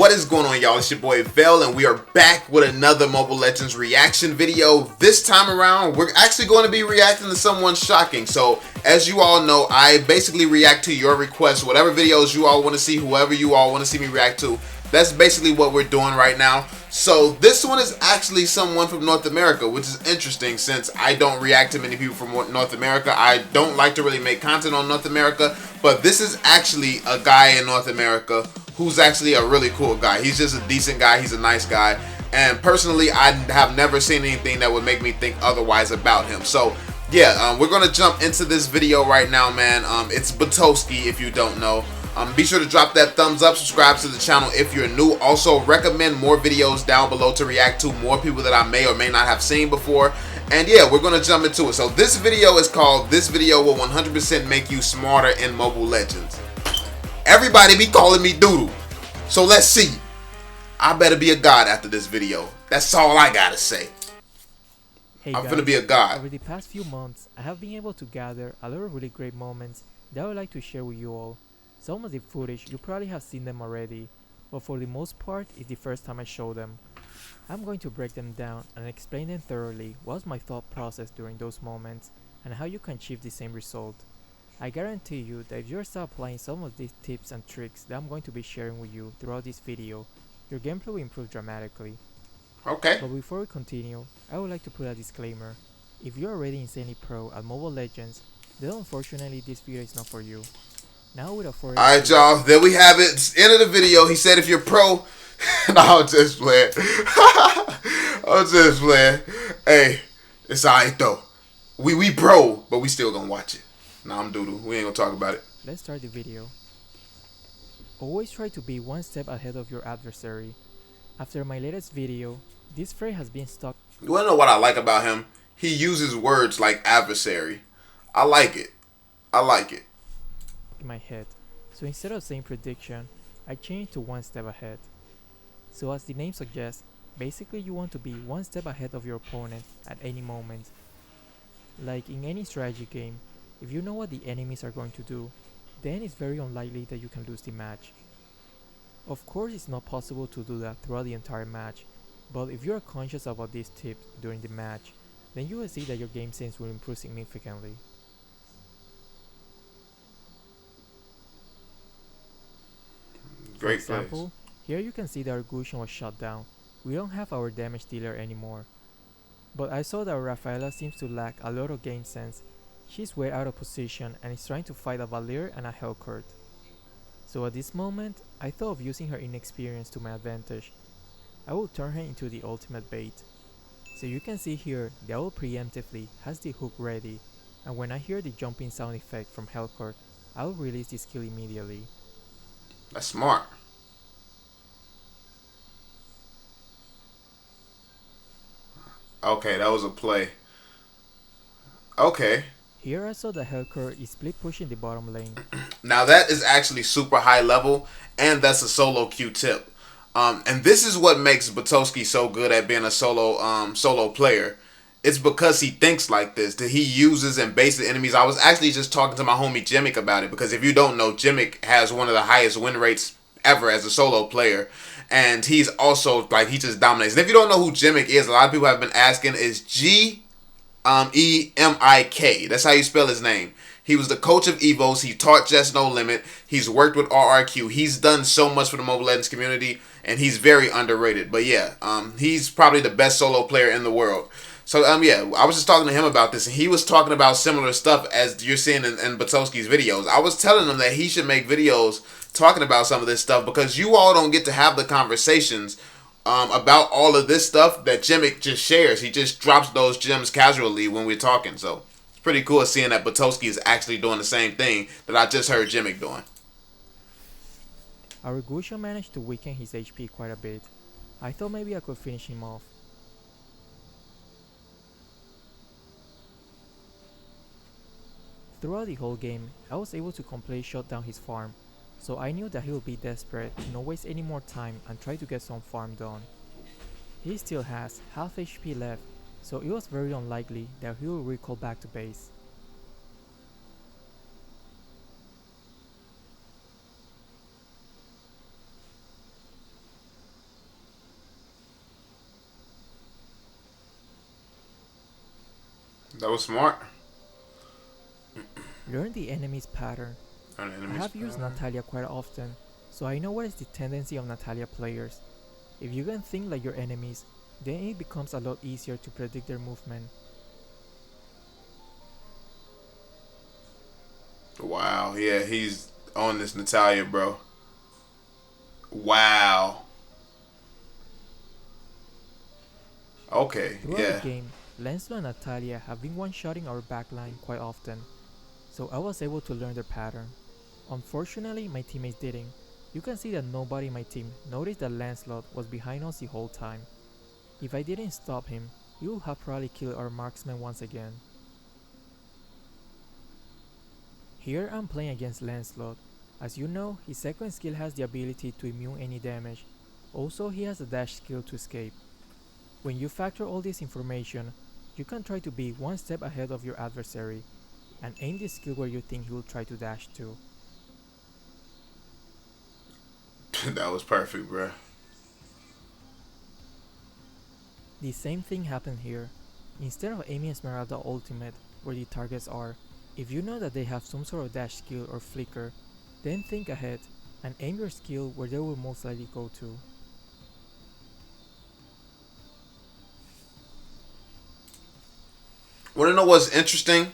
What is going on, y'all? It's your boy VeLL, and we are back with another Mobile Legends reaction video. This time around, we're actually going to be reacting to someone shocking. So, as you all know, I basically react to your requests. Whatever videos you all want to see, whoever you all want to see me react to, that's basically what we're doing right now. So, this one is actually someone from North America, which is interesting since I don't react to many people from North America. I don't like to really make content on North America, but this is actually a guy in North America who's actually a really cool guy. He's just a decent guy. He's a nice guy. And personally, I have never seen anything that would make me think otherwise about him. So, yeah, we're going to jump into this video right now, man. It's Betosky, if you don't know. Be sure to drop that thumbs up, subscribe to the channel if you're new. Also, recommend more videos down below to react to, more people that I may or may not have seen before. And yeah, we're going to jump into it. So this video is called "This Video Will 100% Make You Smarter in Mobile Legends." Everybody be calling me Doodle, so let's see. I better be a god after this video. That's all I gotta say. Hey I'm guys, gonna be a god. over the past few months, I have been able to gather a lot of really great moments that I would like to share with you all. Some of the footage, you probably have seen them already, but for the most part, it's the first time I show them. I'm going to break them down and explain them thoroughly what was my thought process during those moments and how you can achieve the same result. I guarantee you that if you start applying some of these tips and tricks that I'm going to be sharing with you throughout this video, your gameplay will improve dramatically. Okay. But before we continue, I would like to put a disclaimer. If you're already insanely pro at Mobile Legends, then unfortunately this video is not for you. Now without further Alright, y'all, there we have it. It's the end of the video. He said if you're pro. No, I'm just playing. I'm just playing. Hey, it's alright though. We pro, but we still gonna watch it. Nah, I'm Doodle. We ain't gonna talk about it. let's start the video. Always try to be one step ahead of your adversary. After my latest video, this phrase has been stuck You wanna know what I like about him? He uses words like adversary. I like it. I like it. in my head, so instead of saying prediction, I changed to one step ahead. So as the name suggests, basically you want to be one step ahead of your opponent at any moment. Like in any strategy game, if you know what the enemies are going to do, then it's very unlikely that you can lose the match. Of course it's not possible to do that throughout the entire match, but if you are conscious about these tips during the match, then you will see that your game sense will improve significantly. For Great place. example, here you can see that our Gusion was shut down. We don't have our damage dealer anymore. But I saw that Rafaela seems to lack a lot of game sense. She's way out of position and is trying to fight a Valir and a Hellcourt. So at this moment, I thought of using her inexperience to my advantage. I will turn her into the ultimate bait. So you can see here, the owl preemptively has the hook ready, and when I hear the jumping sound effect from Hellcourt, I will release the skill immediately. That's smart. Okay, that was a play. Okay. Here I saw the Hellcourt is split pushing the bottom lane. Now that is actually super high level, and that's a solo Q tip. And this is what makes Betosky so good at being a solo player. It's because he thinks like this, that he uses and bases enemies. I was actually just talking to my homie Jimmick about it, because if you don't know, Jimmick has one of the highest win rates ever as a solo player. And he's also, like, he just dominates. And if you don't know who Jimmick is, a lot of people have been asking, is G-E-M-I-K. That's how you spell his name. He was the coach of EVOs. He taught Just No Limit. He's worked with RRQ. He's done so much for the Mobile Legends community, and he's very underrated. But yeah, he's probably the best solo player in the world. So yeah, I was just talking to him about this, and he was talking about similar stuff as you're seeing in Betosky's videos. I was telling him that he should make videos talking about some of this stuff, because you all don't get to have the conversations about all of this stuff that Jimmick just shares. He just drops those gems casually when we're talking. So it's pretty cool seeing that Betosky is actually doing the same thing that I just heard Jimmick doing. Our Gusion managed to weaken his HP quite a bit. I thought maybe I could finish him off. Throughout the whole game, I was able to completely shut down his farm, so I knew that he would be desperate to not waste any more time and try to get some farm done. He still has half HP left, so it was very unlikely that he will recall back to base. That was smart. Learn the enemy's pattern. I have used Natalia quite often, so I know what is the tendency of Natalia players. If you can think like your enemies, then it becomes a lot easier to predict their movement. Wow, yeah, he's on this Natalia, bro. Wow. Okay, Throughout the yeah. game, Lancelot and Natalia have been one-shotting our backline quite often, so I was able to learn their pattern. Unfortunately, my teammates didn't. You can see that nobody in my team noticed that Lancelot was behind us the whole time. If I didn't stop him, he would have probably killed our marksman once again. Here I'm playing against Lancelot. As you know, his second skill has the ability to immune any damage. Also, he has a dash skill to escape. When you factor all this information, you can try to be one step ahead of your adversary and aim the skill where you think he will try to dash to. That was perfect, bro. The same thing happened here. Instead of aiming Esmeralda ultimate where the targets are, if you know that they have some sort of dash skill or flicker, then think ahead and aim your skill where they will most likely go to. Want to know what's interesting?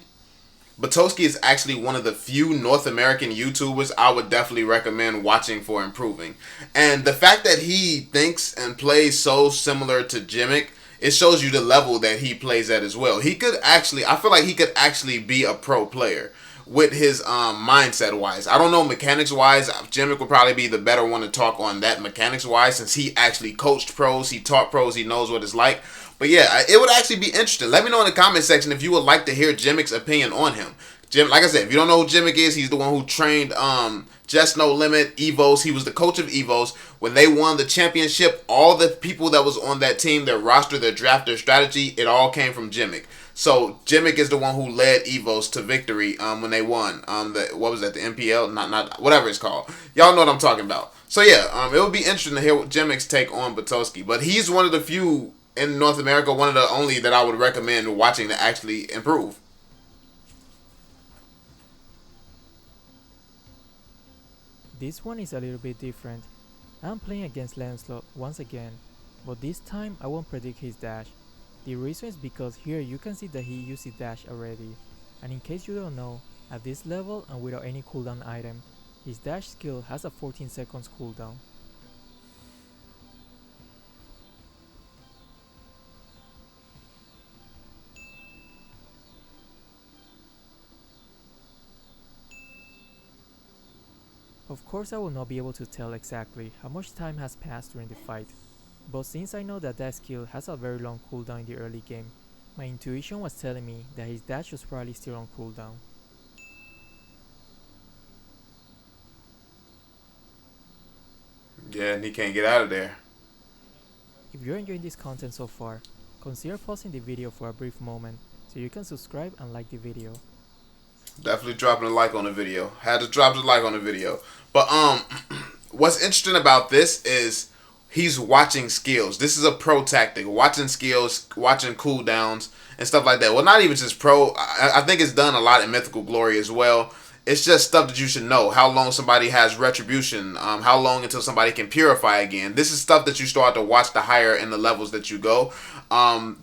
Betosky is actually one of the few North American YouTubers I would definitely recommend watching for improving. And the fact that he thinks and plays so similar to Jimmick, it shows you the level that he plays at as well. He could actually, I feel like he could actually be a pro player with his mindset wise. I don't know mechanics wise. Jimmick would probably be the better one to talk on that mechanics wise, since he actually coached pros, he taught pros, he knows what it's like. But yeah, it would actually be interesting. Let me know in the comment section if you would like to hear Jimmick's opinion on him. Jim, like I said, if you don't know who Jimmick is, he's the one who trained Just No Limit, Evos. He was the coach of Evos. When they won the championship, all the people that was on that team, their roster, their draft, their strategy, it all came from Jimmick. So Jimmick is the one who led Evos to victory when they won. What was that? The MPL? Not whatever it's called. Y'all know what I'm talking about. So yeah, it would be interesting to hear Jimmick's take on Betosky. But he's one of the few in North America, one of the only that I would recommend watching to actually improve. This one is a little bit different. I'm playing against Lancelot once again, but this time I won't predict his dash. The reason is because here you can see that he used his dash already, and in case you don't know, at this level and without any cooldown item, his dash skill has a 14 seconds cooldown. Of course I will not be able to tell exactly how much time has passed during the fight, but since I know that skill has a very long cooldown in the early game, my intuition was telling me that his dash was probably still on cooldown. Yeah, and he can't get out of there. If you're enjoying this content so far, consider pausing the video for a brief moment so you can subscribe and like the video. Definitely dropping a like on the video. Had to drop the like on the video. But what's interesting about this is he's watching skills. This is a pro tactic. Watching skills, watching cooldowns, and stuff like that. Well, not even just pro. I think it's done a lot in Mythical Glory as well. It's just stuff that you should know. How long somebody has retribution. How long until somebody can purify again. This is stuff that you start to watch the higher in the levels that you go.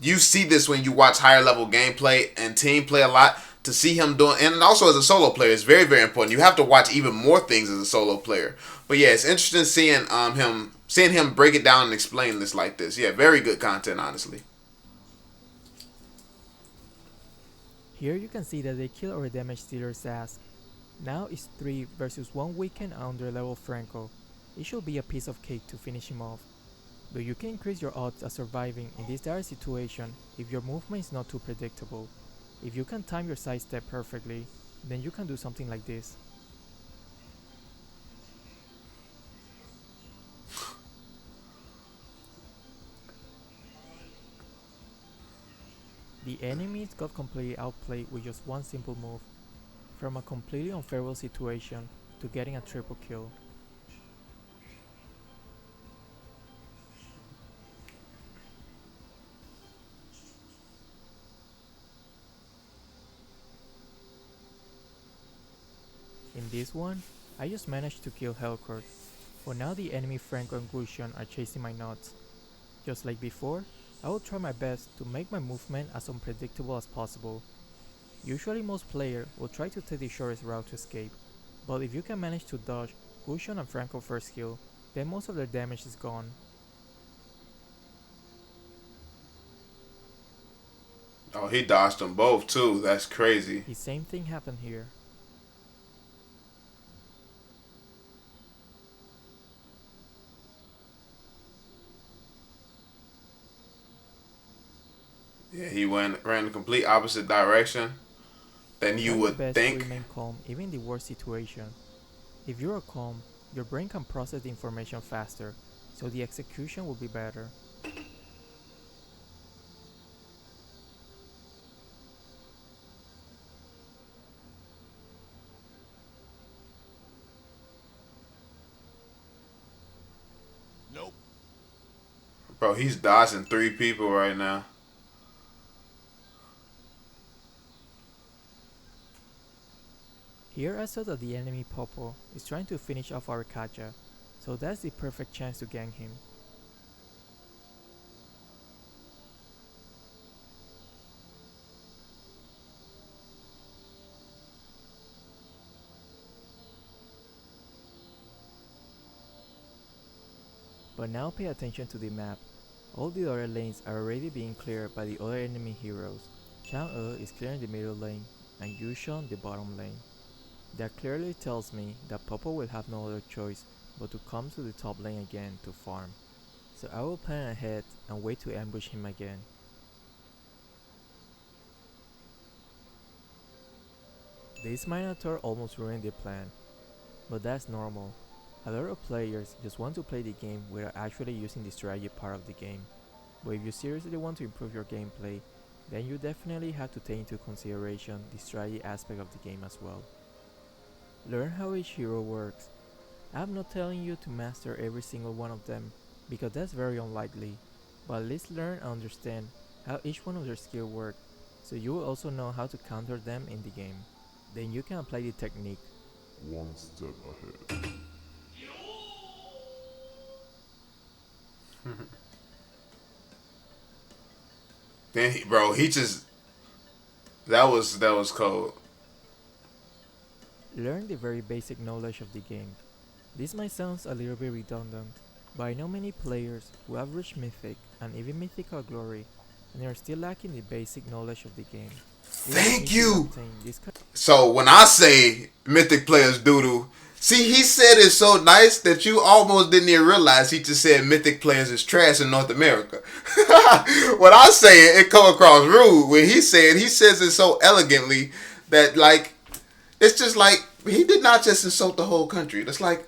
You see this when you watch higher level gameplay and team play a lot. To see him doing, and also as a solo player, it's very, very important. You have to watch even more things as a solo player. But yeah, it's interesting seeing him break it down and explain this like this. Yeah, very good content, honestly. Here you can see that they kill our damage dealer's ass. Now it's 3 versus 1 weakened and under level Franco. It should be a piece of cake to finish him off. Though you can increase your odds of surviving in this dire situation if your movement is not too predictable. If you can time your sidestep perfectly, then you can do something like this. The enemies got completely outplayed with just one simple move, from a completely unfavorable situation to getting a triple kill. this one, I just managed to kill Hellcourt, but now the enemy Franco and Gusion are chasing my nuts. Just like before, I will try my best to make my movement as unpredictable as possible. Usually most players will try to take the shortest route to escape, but if you can manage to dodge Gusion and Franco first kill, then most of their damage is gone. Oh, he dodged them both too. That's crazy. The same thing happened here. Yeah, he ran the complete opposite direction than you would best think. to remain calm even in the worst situation. If you are calm, your brain can process the information faster, so the execution will be better. Nope. Bro, he's dodging 3 people right now. Here I saw that the enemy Popo is trying to finish off our Kaja, so that's the perfect chance to gang him. But now pay attention to the map. All the other lanes are already being cleared by the other enemy heroes. Chang'e is clearing the middle lane and Yushun the bottom lane. That clearly tells me that Popo will have no other choice but to come to the top lane again to farm. So I will plan ahead and wait to ambush him again. This Minotaur almost ruined the plan, but that's normal. A lot of players just want to play the game without actually using the strategy part of the game. But if you seriously want to improve your gameplay, then you definitely have to take into consideration the strategy aspect of the game as well. Learn how each hero works. I'm not telling you to master every single one of them, because that's very unlikely, but at least learn and understand how each one of their skills work, so you will also know how to counter them in the game. Then you can apply the technique. One step ahead. Then he just that was cold. Learn the very basic knowledge of the game. This might sound a little bit redundant, but I know many players who have reached Mythic and even Mythical Glory and they are still lacking the basic knowledge of the game. Thank you! So when I say Mythic players doodoo, see, he said it so nice that you almost didn't even realize he just said Mythic players is trash in North America. When I say it, it come across rude. When he says it so elegantly that like it's just like he did not just insult the whole country. It's like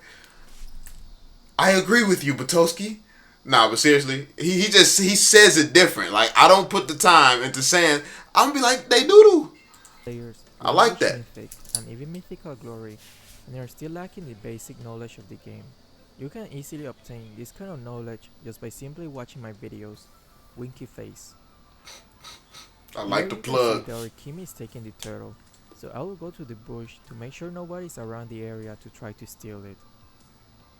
I agree with you, Betosky. Nah, but seriously, he says it different. Like I don't put the time into saying I'm gonna be like they doodoo. Players I like that. Mythic and even Mythical Glory and they are still lacking the basic knowledge of the game. You can easily obtain this kind of knowledge just by simply watching my videos. Winky face. I like the Here you can plug. see that our Kimi is taking the turtle, so I will go to the bush to make sure nobody's around the area to try to steal it.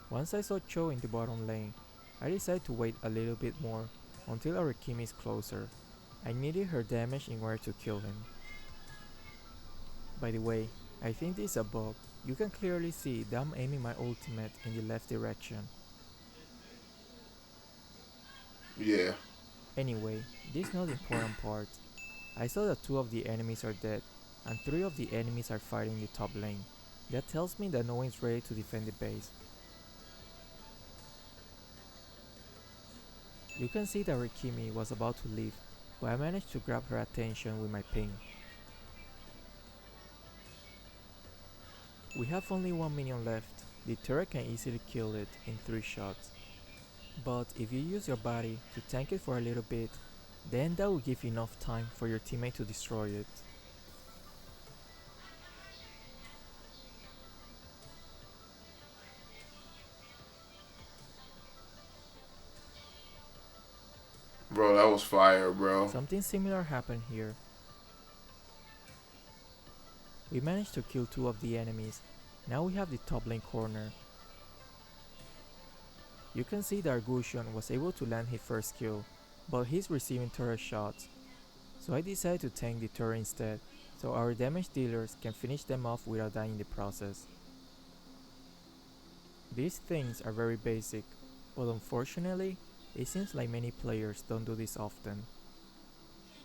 Once I saw Cho in the bottom lane, I decided to wait a little bit more until our Kimi is closer. I needed her damage in order to kill him. By the way, I think this is a bug. You can clearly see that I'm aiming my ultimate in the left direction. Yeah. Anyway, this is not the important part. I saw that 2 of the enemies are dead and 3 of the enemies are fighting in the top lane. That tells me that no one is ready to defend the base. You can see that Rikimi was about to leave, but I managed to grab her attention with my ping. We have only 1 minion left. The turret can easily kill it in 3 shots. But if you use your body to tank it for a little bit, then that will give enough time for your teammate to destroy it. Bro, that was fire, bro. Something similar happened here. We managed to kill 2 of the enemies, Now we have the top lane corner. You can see that Argution was able to land his first kill, but he's receiving turret shots. So I decided to tank the turret instead, so our damage dealers can finish them off without dying in the process. These things are very basic, but unfortunately, it seems like many players don't do this often.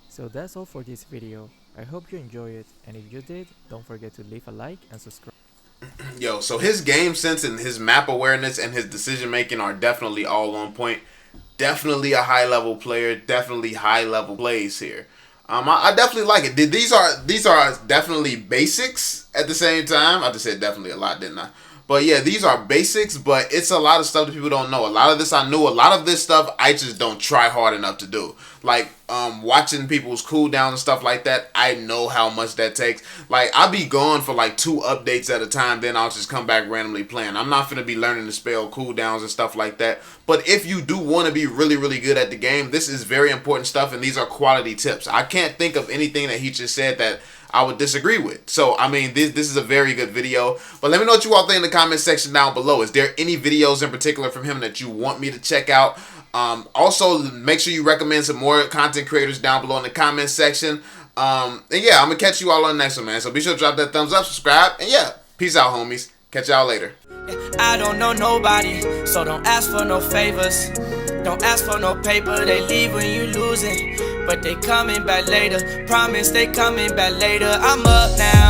So that's all for this video. I hope you enjoyed it, and if you did, don't forget to leave a like and subscribe. Yo, so his game sense and his map awareness and his decision making are definitely all on point. Definitely a high level player. Definitely high level plays here. I definitely like it. These are definitely basics at the same time. I just said definitely a lot, didn't I? But yeah, these are basics, but it's a lot of stuff that people don't know. A lot of this I knew. A lot of this stuff I just don't try hard enough to do. Like watching people's cooldowns and stuff like that, I know how much that takes. Like, I'll be gone for like 2 updates at a time, then I'll just come back randomly playing. I'm not finna be learning to spell cooldowns and stuff like that. But if you do want to be really, really good at the game, this is very important stuff, and these are quality tips. I can't think of anything that he just said that I would disagree with. So, I mean, this is a very good video. But let me know what you all think in the comment section down below. Is there any videos in particular from him that you want me to check out? Also, make sure you recommend some more content creators down below in the comment section. And yeah, I'm going to catch you all on the next one, man. So be sure to drop that thumbs up, subscribe, and yeah, peace out, homies. Catch y'all later. I don't know nobody, so don't ask for no favors. Don't ask for no paper, they leave when you losing. But they coming back later, promise they coming back later. I'm up now.